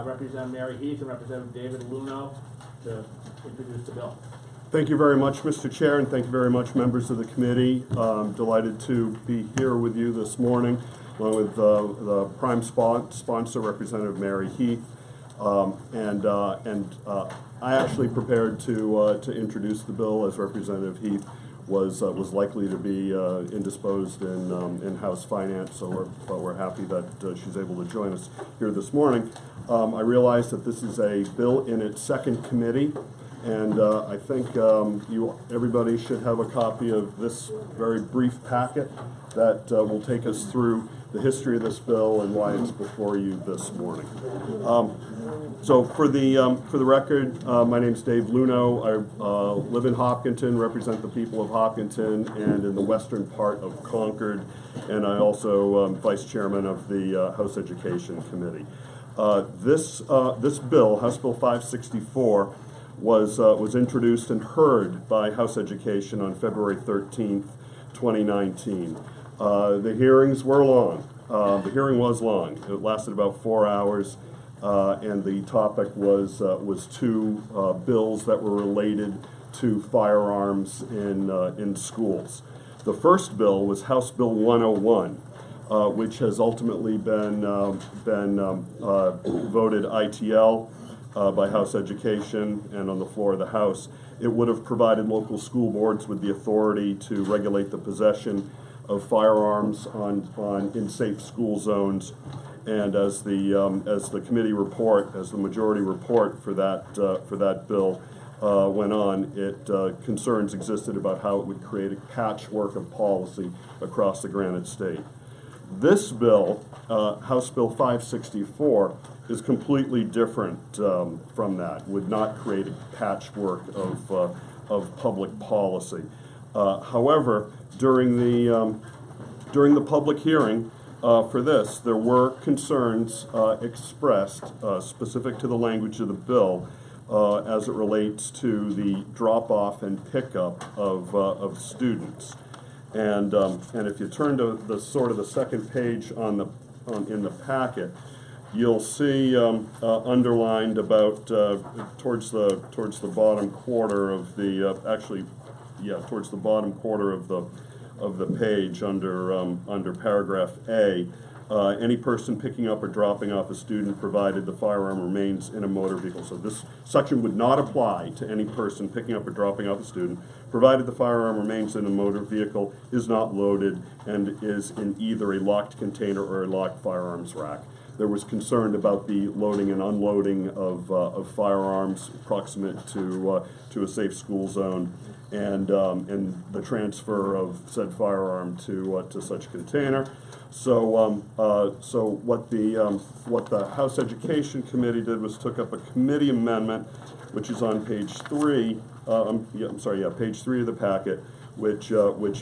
Representative Mary Heath and Representative David Luneau to introduce the bill. Thank you very much, Mr. Chair, and thank you very much, members of the committee. Delighted to be here with you this morning, along with the prime sponsor, Representative Mary Heath. I actually prepared to introduce the bill, as Representative Heath was likely to be indisposed in House Finance, but we're happy that she's able to join us here this morning. I realize that this is a bill in its second committee, and I think everybody should have a copy of this very brief packet that will take us through the history of this bill and why it's before you this morning. So for the record, my name's Dave Luneau. I live in Hopkinton, represent the people of Hopkinton and in the western part of Concord, and I also am vice chairman of the House Education Committee. This bill, House Bill 564, was introduced and heard by House Education on February 13th, 2019. The hearings were long. The hearing was long. It lasted about 4 hours. And the topic was two bills that were related to firearms in schools. The first bill was House Bill 101, which has ultimately been voted ITL by House Education and on the floor of the House. It would have provided local school boards with the authority to regulate the possession of firearms in safe school zones. And as the committee report, as the majority report for that bill went on, concerns existed about how it would create a patchwork of policy across the Granite State. This bill, House Bill 564, is completely different from that. Would not create a patchwork of public policy. However, during the public hearing for this, there were concerns expressed specific to the language of the bill as it relates to the drop-off and pickup of students. And if you turn to the sort of the second page in the packet, you'll see underlined about towards the bottom quarter of the towards the bottom quarter of the page under paragraph A, any person picking up or dropping off a student provided the firearm remains in a motor vehicle. So this section would not apply to any person picking up or dropping off a student provided the firearm remains in a motor vehicle, is not loaded, and is in either a locked container or a locked firearms rack. There was concern about the loading and unloading of firearms proximate to a safe school zone, and the transfer of said firearm to such container. So what the House Education Committee did was took up a committee amendment, which is on page 3. Page 3 of the packet, which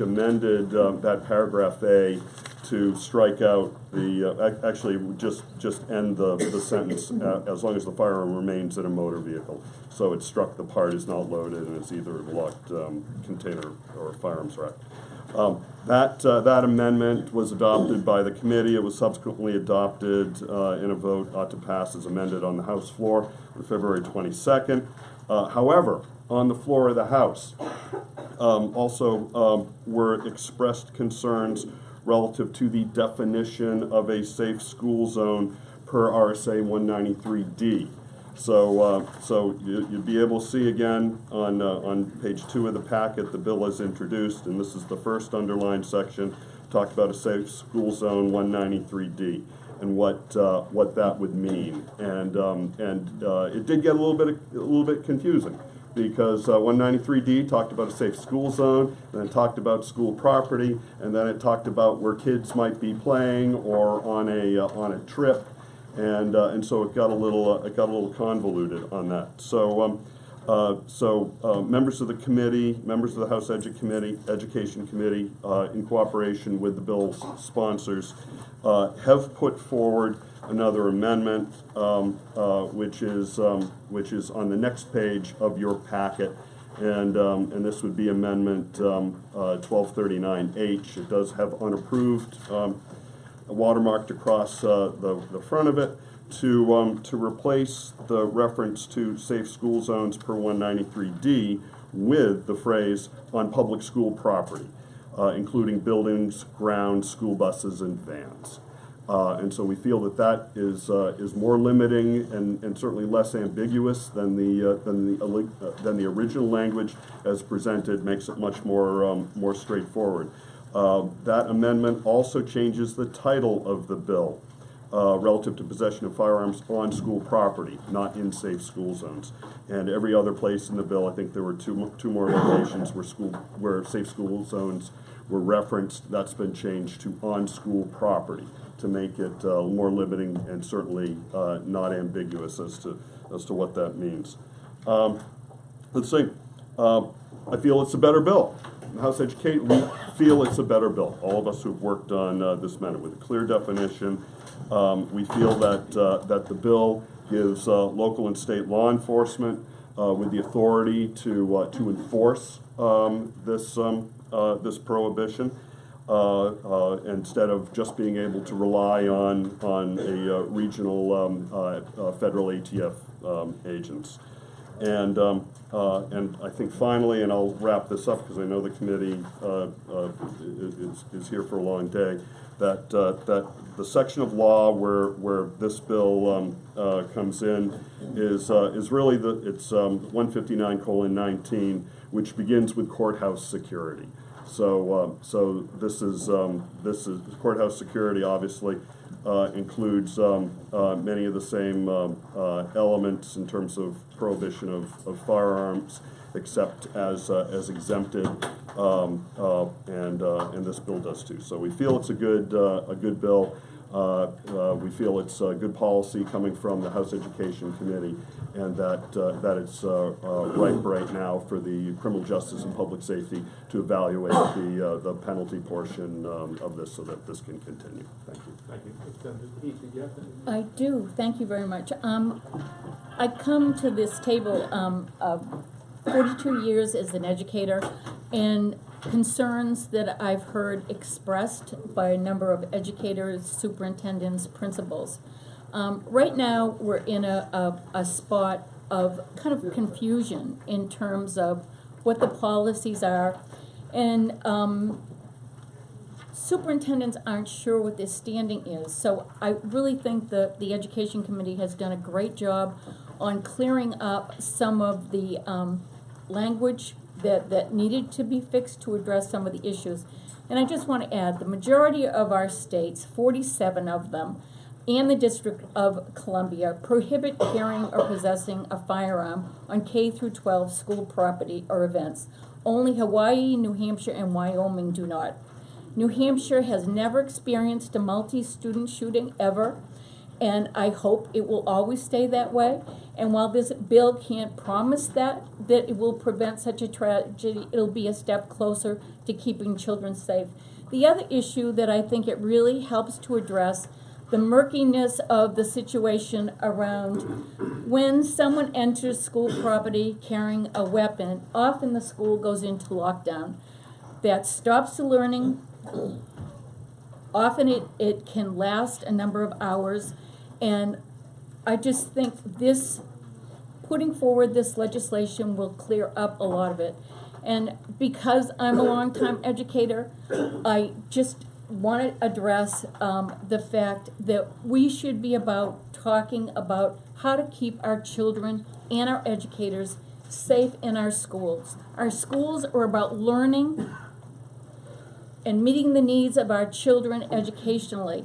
amended that paragraph A to strike out the actually just end the sentence as long as the firearm remains in a motor vehicle. So it struck the part is not loaded and it's either a locked container or a firearms rack. That amendment was adopted by the committee. It was subsequently adopted in a vote to pass as amended on the House floor on February 22nd. However, on the floor of the House also were expressed concerns relative to the definition of a safe school zone per RSA 193D. So you'd be able to see again on page 2 of the packet, the bill is introduced, and this is the first underlined section, talked about a safe school zone 193D and what that would mean, and it did get a little bit confusing, because 193D talked about a safe school zone, and then it talked about school property, and then it talked about where kids might be playing or on a trip, and so it got a little convoluted on that. So Members of the committee, members of the House Education Committee, in cooperation with the bill's sponsors, have put forward another amendment, which is on the next page of your packet, and this would be Amendment 1239H. It does have unapproved watermarked across the front of it, to replace the reference to safe school zones per 193D with the phrase "on public school property," including buildings, grounds, school buses, and vans. And so we feel that that is more limiting and certainly less ambiguous than the original language as presented. Makes it much more straightforward. That amendment also changes the title of the bill relative to possession of firearms on school property, not in safe school zones. And every other place in the bill, I think there were two more locations where safe school zones were referenced. That's been changed to on school property to make it more limiting and certainly not ambiguous as to what that means. Let's see. I feel it's a better bill. House Education, we feel it's a better bill. All of us who've worked on this matter with a clear definition. We feel that the bill gives local and state law enforcement with the authority to enforce this prohibition, instead of just being able to rely on a regional federal ATF agents. And I think finally, and I'll wrap this up because I know the committee is here for a long day, that the section of law where this bill comes in is really it's 159:19, which begins with courthouse security. So this is courthouse security. Obviously, includes many of the same elements in terms of prohibition of firearms, except as exempted, and this bill does too. So we feel it's a good bill. We feel it's good policy coming from the House Education Committee, and that it's ripe right now for the Criminal Justice and Public Safety to evaluate the penalty portion of this so that this can continue. Thank you. Thank you. Heath, did you have anything? I do. Thank you very much. I come to this table of 42 years as an educator, and concerns that I've heard expressed by a number of educators, superintendents, principals. Right now, we're in a spot of kind of confusion in terms of what the policies are, and superintendents aren't sure what their standing is. So I really think that the Education Committee has done a great job on clearing up some of the language that needed to be fixed to address some of the issues. And I just want to add, the majority of our states, 47 of them, and the District of Columbia prohibit carrying or possessing a firearm on K through 12 school property or events. Only Hawaii, New Hampshire, and Wyoming do not. New Hampshire has never experienced a multi-student shooting ever, and I hope it will always stay that way. And while this bill can't promise that it will prevent such a tragedy, it'll be a step closer to keeping children safe. The other issue that I think it really helps to address the murkiness of the situation around when someone enters school property carrying a weapon, often the school goes into lockdown. That stops the learning. Often it can last a number of hours, and I just think putting forward this legislation will clear up a lot of it. And because I'm a longtime educator, I just want to address the fact that we should be talking about how to keep our children and our educators safe in our schools. Our schools are about learning and meeting the needs of our children educationally.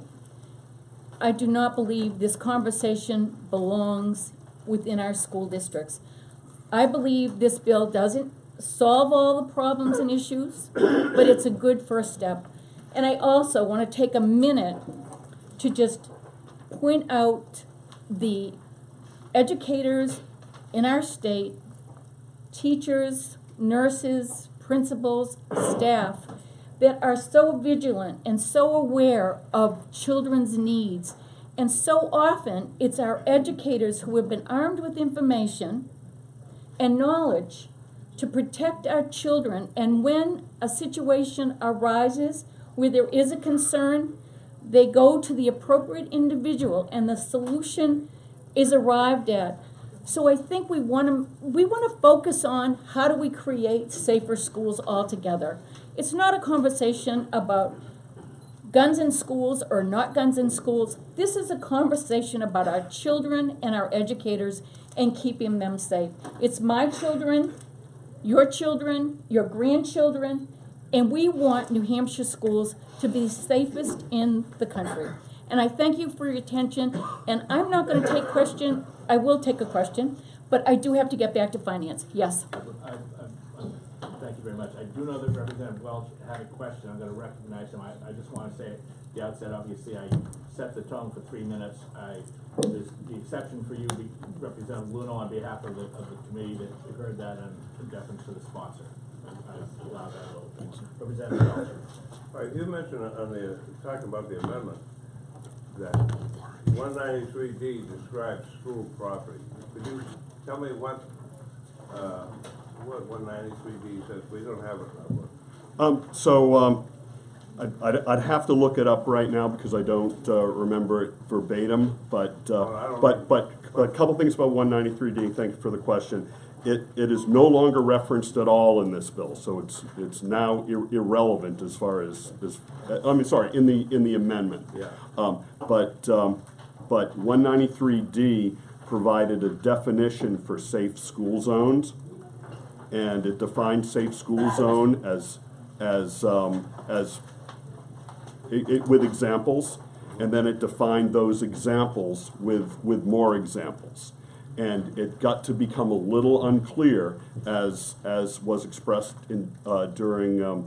I do not believe this conversation belongs within our school districts. I believe this bill doesn't solve all the problems and issues, but it's a good first step. And I also want to take a minute to just point out the educators in our state teachers, nurses, principals, staff that are so vigilant and so aware of children's needs. And so often, it's our educators who have been armed with information and knowledge to protect our children. And when a situation arises where there is a concern, they go to the appropriate individual and the solution is arrived at. So I think we want to focus on how do we create safer schools altogether. It's not a conversation about guns in schools or not guns in schools. This is a conversation about our children and our educators and keeping them safe. It's my children, your grandchildren, and we want New Hampshire schools to be safest in the country. And I thank you for your attention, and I'm not going to take question. I will take a question, but I do have to get back to finance. Yes. Thank you very much. I do know that Representative Welch had a question. I'm going to recognize him. I just want to say at the outset, obviously, I set the tone for 3 minutes. There's the exception for you, Representative Luneau, on behalf of the committee that you heard that in deference to the sponsor. I allow that a little. Representative Welch. All right, you mentioned on the talking about the amendment that 193D describes school property. Could you tell me what 193D says? We don't have it. I'd have to look it up right now because I don't remember it verbatim. But a couple things about 193D. Thank you for the question. It is no longer referenced at all in this bill, so it's now irrelevant as far as in the amendment. Yeah. But 193D provided a definition for safe school zones, and it defined safe school zone with examples, and then it defined those examples with more examples. And it got to become a little unclear, as was expressed during a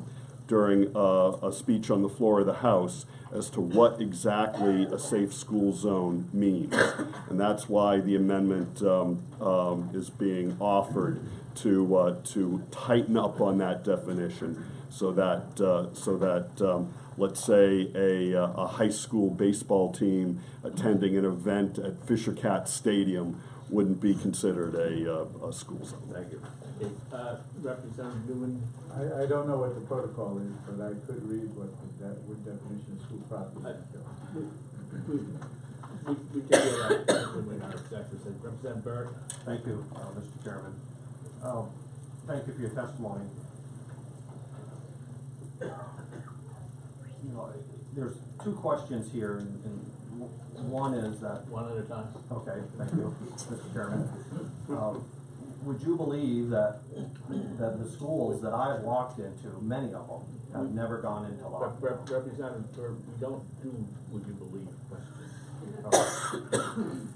speech on the floor of the House, as to what exactly a safe school zone means. And that's why the amendment is being offered to tighten up on that definition, so that let's say a high school baseball team attending an event at Fisher Cat Stadium wouldn't be considered a school zone. Thank you. Okay, Representative Newman. I don't know what the protocol is, but I could read what definition of school property is. We can do that when we're in our executive session. Representative Byrd. Thank you, Mr. Chairman. Thank you for your testimony. You know, there's two questions here, and one is that. One at a time. Okay, thank you, Mr. Chairman. Would you believe that the schools that I've walked into, many of them, have never gone into lockdown? Representative Byrd, we don't do would you believe questions.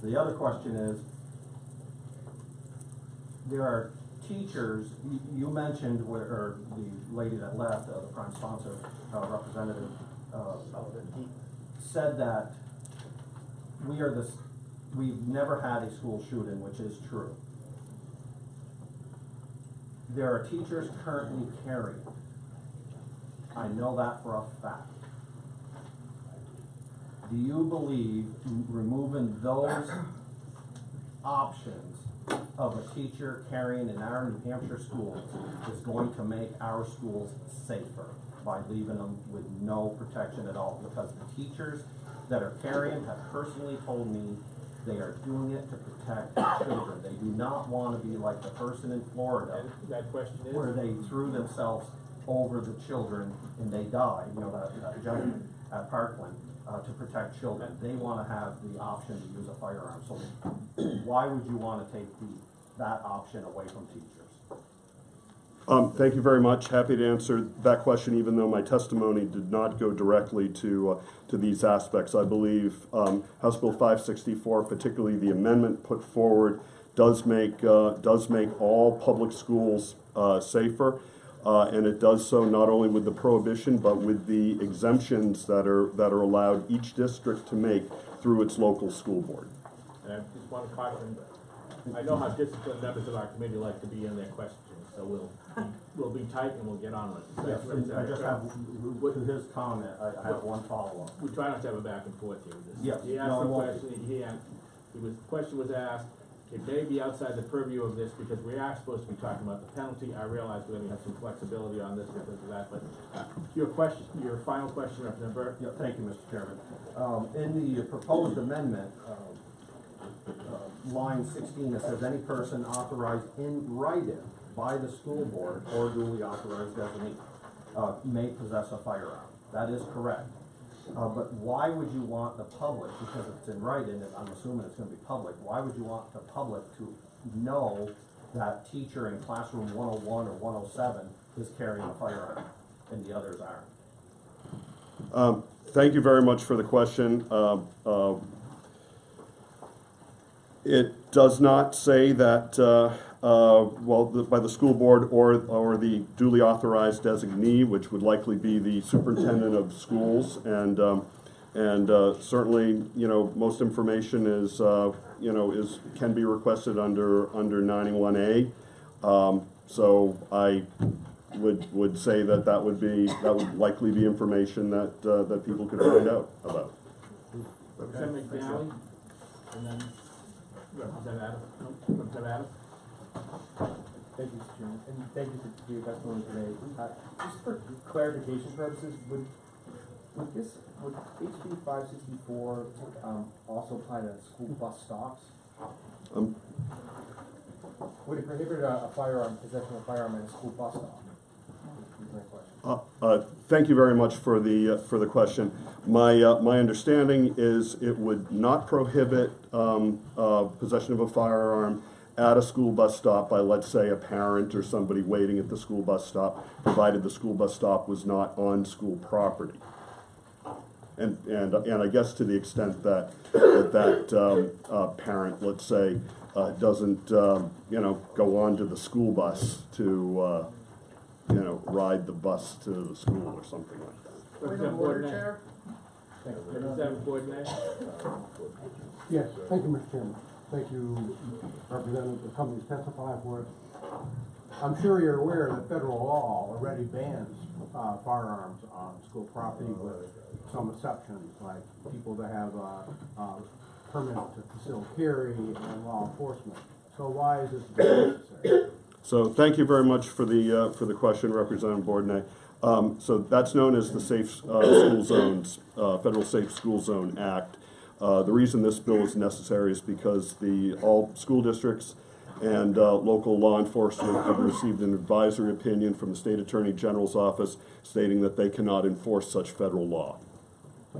The other question is, there are teachers, you mentioned, or the lady that left, the prime sponsor, Representative said that we've never had a school shooting, which is true. There are teachers currently carrying. I know that for a fact. Do you believe removing those options of a teacher carrying in our New Hampshire schools is going to make our schools safer by leaving them with no protection at all? Because the teachers that are carrying have personally told me they are doing it to protect children. They do not want to be like the person in Florida That question is? where they threw themselves over the children and they died, you know, that gentleman at Parkland, to protect children. They want to have the option to use a firearm. So why would you want to take that option away from teachers? Thank you very much. Happy to answer that question, even though my testimony did not go directly to these aspects. I believe House Bill 564, particularly the amendment put forward, does make all public schools safer, and it does so not only with the prohibition but with the exemptions that are allowed each district to make through its local school board. And I just want to caution I know how disciplined members of our committee like to be in their questions, so we'll be tight and we'll get on with it. Yes, and I just have, to his comment, I have one follow-up. We try not to have a back and forth here with this. Yes, He asked no, the it won't question, question was asked, it may be outside the purview of this because we are supposed to be talking about the penalty. I realize we're gonna have some flexibility on this because of that, but your question, your final question, Representative Burke? Yeah, thank you, Mr. Chairman. In the proposed amendment, line 16, it says any person authorized in writing by the school board or duly authorized designee may possess a firearm. That is correct. But why would you want the public, because it's in writing, and I'm assuming it's gonna be public, why would you want the public to know that teacher in classroom 101 or 107 is carrying a firearm and the others aren't? Thank you very much for the question. It does not say that, by the school board or the duly authorized designee, which would likely be the superintendent of schools, and certainly, most information is, can be requested under 91A. So I would say that would likely be information that people could find out about. Representative McNally, and then Representative Adams. Representative Adams? Thank you, Mr. Chairman, and thank you for your testimony today. Just for clarification purposes, would HB564 also apply to school bus stops? Would it prohibit a firearm, possession of a firearm at a school bus stop? Is my question. Thank you very much for the question. My understanding is it would not prohibit possession of a firearm at a school bus stop by, let's say, a parent or somebody waiting at the school bus stop, provided the school bus stop was not on school property. And I guess to the extent that parent, let's say, doesn't go on to the school bus to ride the bus to the school or something like that. Representative Bourdonnais? Representative Bourdonnais? Yes, thank you, Mr. Chairman. Thank you, Representative, the companies testifying for us. I'm sure you're aware that federal law already bans firearms on school property with some exceptions, like people that have permit to concealed carry and law enforcement. So why is this necessary? So thank you very much for the question, Representative Bourdonnais. So that's known as the Safe School Zones, Federal Safe School Zone Act. The reason this bill is necessary is because all school districts and local law enforcement have received an advisory opinion from the State Attorney General's office stating that they cannot enforce such federal law.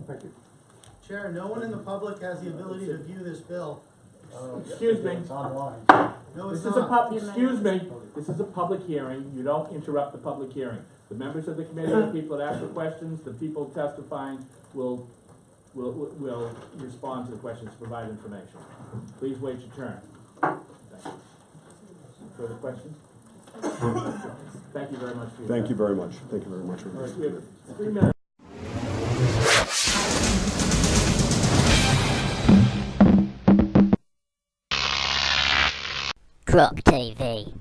Thank you. Chair, no one in the public has the ability to view this bill. Excuse me. It's online. No, This it's is a not. excuse me, this is a public hearing, you don't interrupt the public hearing. The members of the committee, the people that ask the questions, the people testifying will respond to the questions, provide information. Please wait your turn. Thank you. Further questions? Thank you very much for your Thank you time. very much. Thank you very much. All right, we have 3 minutes. Croc TV.